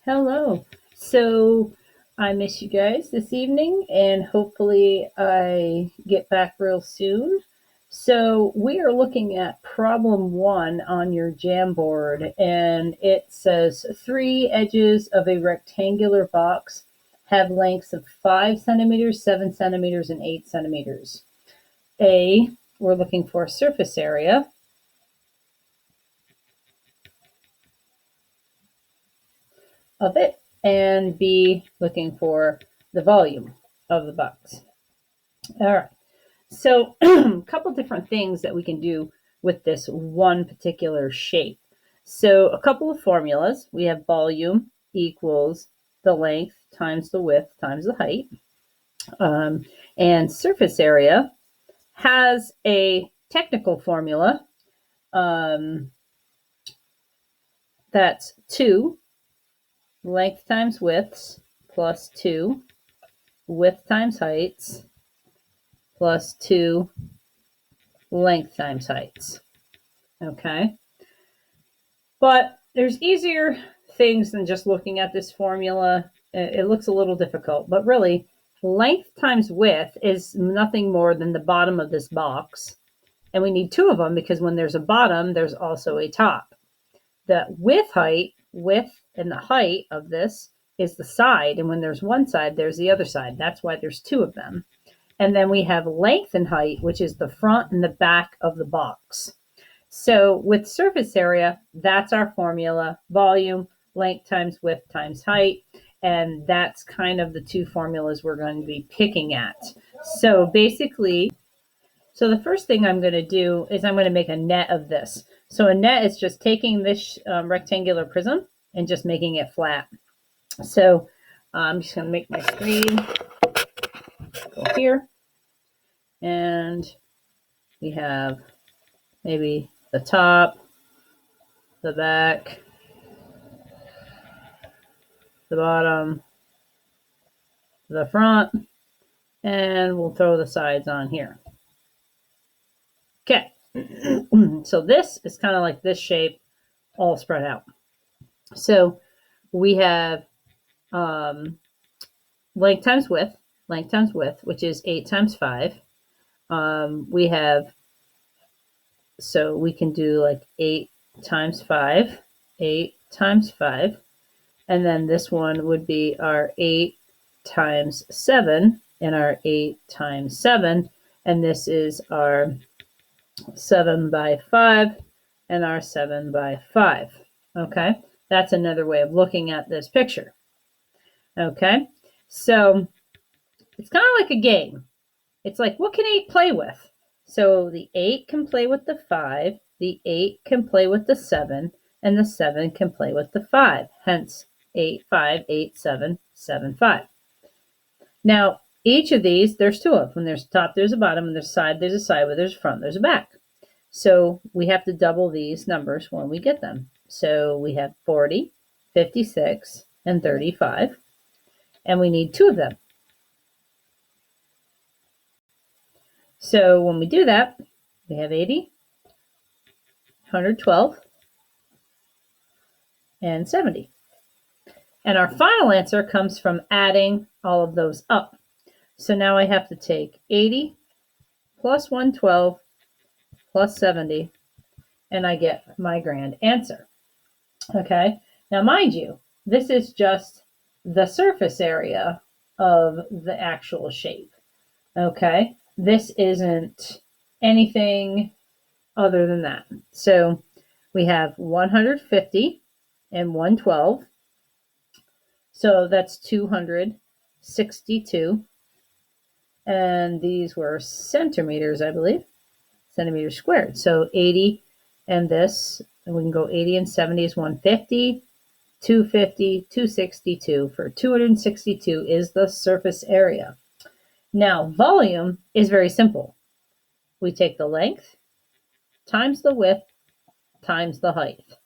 Hello. So I miss you guys this evening, and hopefully I get back real soon. So we are looking at problem one on your Jamboard, and it says three edges of a rectangular box have lengths of 5 centimeters, 7 centimeters, and 8 centimeters. We're looking for surface area of it, and B, looking for the volume of the box. All right. So, a couple different things that we can do with this one particular shape. So, a couple of formulas. We have volume equals the length times the width times the height. And surface area has a technical formula that's 2 length times widths plus 2 width times heights plus 2 length times heights. Okay. But there's easier things than just looking at this formula. It looks a little difficult, but really, length times width is nothing more than the bottom of this box. And we need two of them because when there's a bottom, there's also a top. The width and the height of this is the side. And when there's one side, there's the other side. That's why there's two of them. And then we have length and height, which is the front and the back of the box. So with surface area, that's our formula: volume, length times width times height. And that's kind of the two formulas we're going to be picking at. So basically, the first thing I'm going to do is I'm going to make a net of this. So a net is just taking this rectangular prism and just making it flat. So I'm just going to make my screen go here. And we have maybe the top, the back, the bottom, the front, and we'll throw the sides on here. Okay, so this is kind of like this shape all spread out. So we have length times width, which is 8 times 5. We have, so we can do like 8 times 5, 8 times 5. And then this one would be our 8 times 7 and our 8 times 7. And this is our 7 by 5 and our 7 by 5. Okay, that's another way of looking at this picture. Okay, so it's kind of like a game. It's like, what can 8 play with? So the 8 can play with the 5, the 8 can play with the 7, and the 7 can play with the 5. Hence 8, 5, 8, 7, 7, 5. Now, each of these, there's two of them. When there's a top, there's a bottom, and there's a side, where there's a front, there's a back. So we have to double these numbers when we get them. So we have 40, 56, and 35, and we need two of them. So when we do that, we have 80, 112, and 70. And our final answer comes from adding all of those up. So now I have to take 80 plus 112 plus 70, and I get my grand answer. Okay, now mind you, this is just the surface area of the actual shape. Okay, this isn't anything other than that. So we have 150 and 112. So that's 262. And these were centimeters, I believe, centimeters squared. So 80 and this, and we can go 80 and 70 is 150, 250, 262. For 262 is the surface area. Now, volume is very simple. We take the length times the width times the height.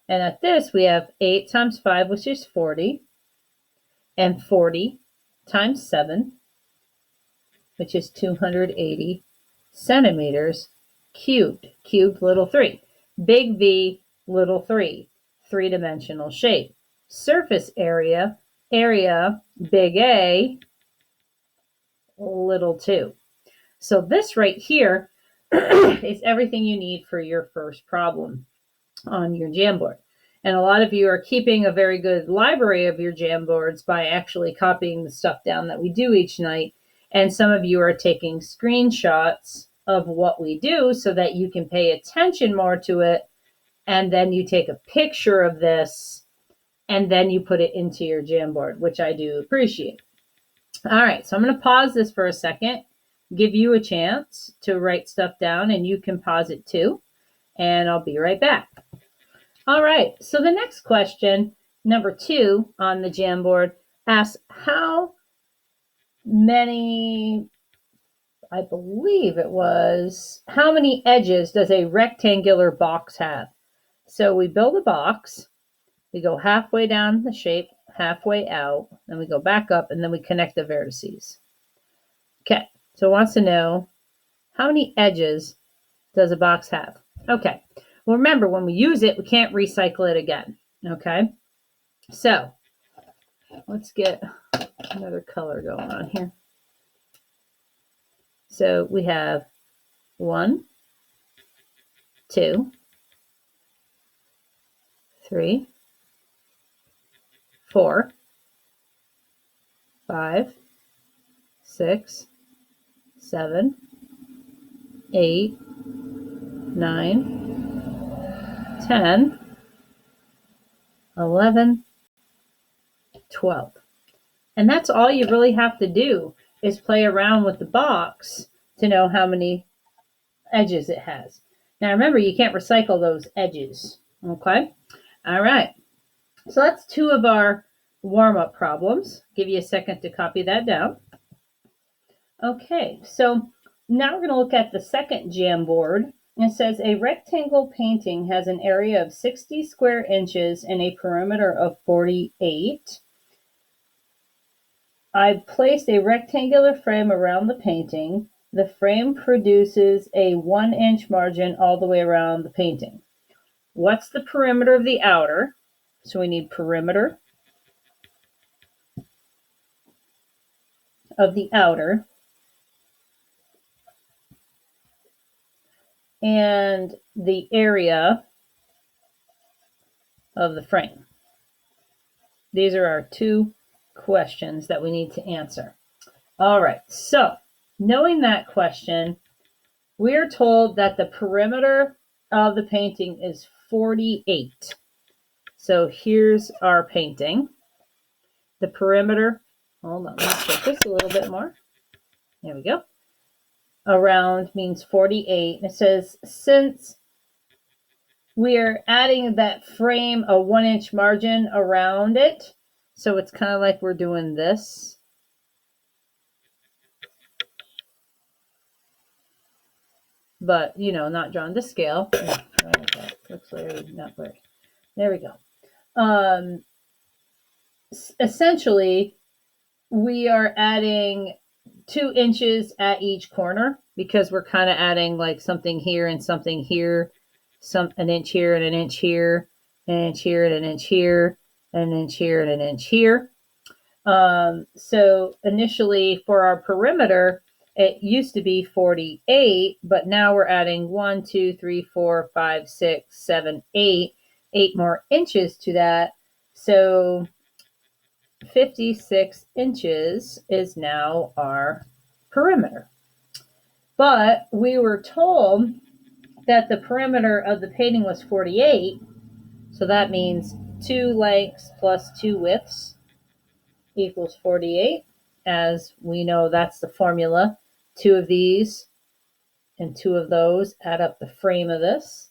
And at this, we have 8 times 5, which is 40, and 40 times 7, which is 280 centimeters cubed. Cubed, little 3. Big V, little 3. Three-dimensional shape. surface area, area, big A, little 2. So this right here is everything you need for your first problem on your Jamboard. And a lot of you are keeping a very good library of your Jamboards by actually copying the stuff down that we do each night. And some of you are taking screenshots of what we do so that you can pay attention more to it. And then you take a picture of this and then you put it into your Jamboard, which I do appreciate. All right, so I'm going to pause this for a second, give you a chance to write stuff down, and you can pause it too, and I'll be right back. All right, so the next question, number 2 on the Jamboard, asks how many, I believe it was, how many edges does a rectangular box have? So we build a box, we go halfway down the shape, halfway out, then we go back up, and then we connect the vertices. Okay, so it wants to know how many edges does a box have? Okay, well, remember, when we use it, we can't recycle it again. Okay, so let's get another color going on here. So we have 1, 2, 3, 4, 5, 6, 7, 8, 9, 10, 11, 12. And that's all you really have to do is play around with the box to know how many edges it has. Now remember, you can't recycle those edges. Okay? All right. So that's 2 of our warm-up problems. Give you a second to copy that down. Okay, so now we're going to look at the second Jamboard. It says a rectangle painting has an area of 60 square inches and a perimeter of 48. I've placed a rectangular frame around the painting. The frame produces a 1-inch margin all the way around the painting. What's the perimeter of the outer? So we need perimeter of the outer. And the area of the frame. These are our 2 questions that we need to answer. All right, so knowing that question, we are told that the perimeter of the painting is 48. So here's our painting. The perimeter, hold on, let's focus a little bit more. There we go. Around means 48. It says, since we are adding that frame a 1-inch margin around it, so it's kind of like we're doing this. But, you know, not drawn to scale. Looks like not blurry. There we go. Essentially, we are adding 2 inches at each corner because we're kind of adding like something here and something here, an inch here and an inch here, an inch here and an inch here, an inch here and an inch here. So initially for our perimeter, it used to be 48, but now we're adding 1, 2, 3, 4, 5, 6, 7, 8 more inches to that. So 56 inches is now our perimeter. But we were told that the perimeter of the painting was 48. So that means 2 lengths plus 2 widths equals 48. As we know, that's the formula. 2 of these and 2 of those add up the frame of this.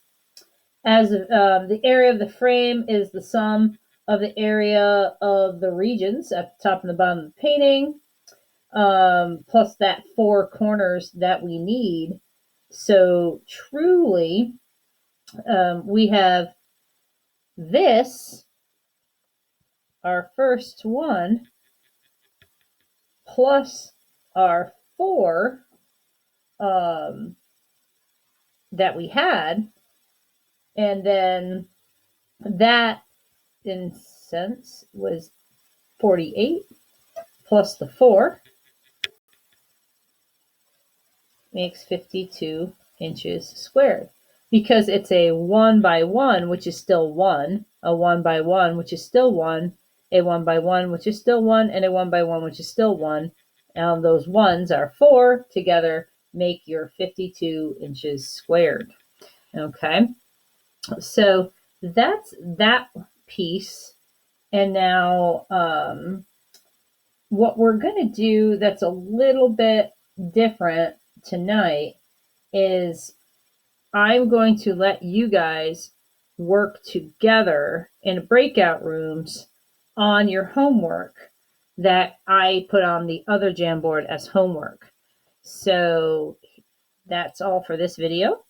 As the area of the frame is the sum of the area of the regions at the top and the bottom of the painting, plus that 4 corners that we need. So truly, we have this, our first one, plus our 4 that we had, and then that in cents was 48 plus the 4 makes 52 inches squared. Because it's a 1 by 1, which is still 1, a 1 by 1, which is still 1, a 1 by 1, which is still 1, and a 1 by 1, which is still 1. And those 1s are 4 together, make your 52 inches squared. Okay, so that's that piece. And now what we're going to do that's a little bit different tonight is I'm going to let you guys work together in breakout rooms on your homework that I put on the other Jamboard as homework. So that's all for this video.